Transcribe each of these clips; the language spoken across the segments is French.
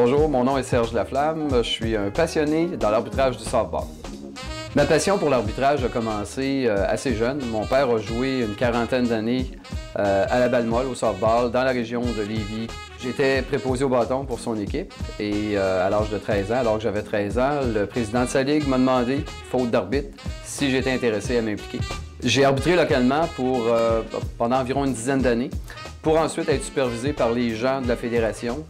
Bonjour, mon nom est Serge Laflamme. Je suis un passionné dans l'arbitrage du softball. Ma passion pour l'arbitrage a commencé assez jeune. Mon père a joué une quarantaine d'années à la balle molle, au softball, dans la région de Lévis. J'étais préposé au bâton pour son équipe et à l'âge de 13 ans, alors que j'avais 13 ans, le président de sa ligue m'a demandé, faute d'arbitre, si j'étais intéressé à m'impliquer. J'ai arbitré localement pendant environ une dizaine d'années, pour ensuite être supervisé par les gens de la fédération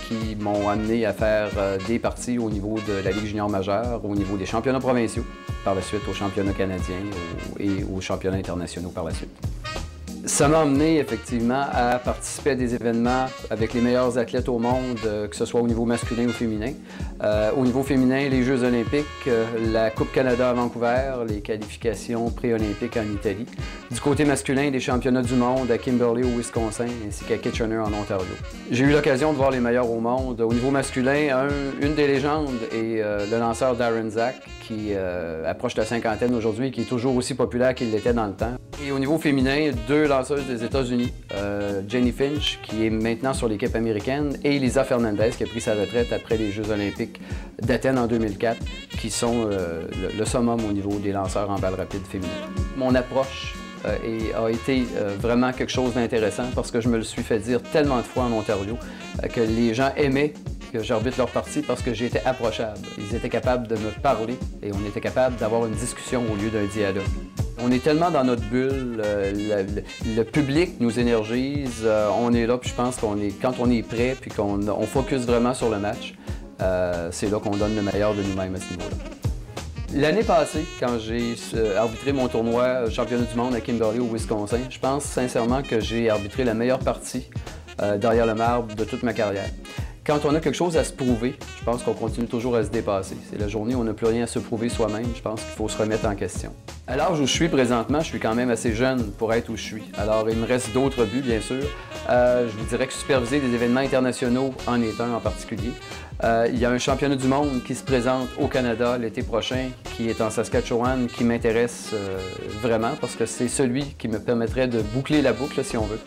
qui m'ont amené à faire des parties au niveau de la Ligue junior majeure, au niveau des championnats provinciaux, par la suite aux championnats canadiens et aux championnats internationaux par la suite. Ça m'a amené effectivement à participer à des événements avec les meilleurs athlètes au monde, que ce soit au niveau masculin ou féminin. Au niveau féminin, les Jeux olympiques, la Coupe Canada à Vancouver, les qualifications pré-olympiques en Italie. Du côté masculin, les championnats du monde à Kimberley au Wisconsin ainsi qu'à Kitchener en Ontario. J'ai eu l'occasion de voir les meilleurs au monde. Au niveau masculin, une des légendes est le lanceur Darren Zak, qui approche la cinquantaine aujourd'hui et qui est toujours aussi populaire qu'il l'était dans le temps. Et au niveau féminin, deux lanceuses des États-Unis, Jenny Finch, qui est maintenant sur l'équipe américaine, et Elisa Fernandez, qui a pris sa retraite après les Jeux olympiques d'Athènes en 2004, qui sont le summum au niveau des lanceurs en balle rapide féminin. Mon approche a été vraiment quelque chose d'intéressant parce que je me le suis fait dire tellement de fois en Ontario que les gens aimaient que j'arbitre leur partie parce que j'étais approchable. Ils étaient capables de me parler et on était capable d'avoir une discussion au lieu d'un dialogue. On est tellement dans notre bulle, le public nous énergise, on est là, puis je pense quand on est prêt puis qu'on focus vraiment sur le match, c'est là qu'on donne le meilleur de nous-mêmes à ce niveau-là. L'année passée, quand j'ai arbitré mon tournoi championnat du monde à Kimberley au Wisconsin, je pense sincèrement que j'ai arbitré la meilleure partie derrière le marbre de toute ma carrière. Quand on a quelque chose à se prouver, je pense qu'on continue toujours à se dépasser. C'est la journée où on n'a plus rien à se prouver soi-même, je pense qu'il faut se remettre en question. À l'âge où je suis présentement, je suis quand même assez jeune pour être où je suis. Alors, il me reste d'autres buts, bien sûr. Je vous dirais que superviser des événements internationaux en est un en particulier. Il y a un championnat du monde qui se présente au Canada l'été prochain, qui est en Saskatchewan, qui m'intéresse vraiment parce que c'est celui qui me permettrait de boucler la boucle, si on veut.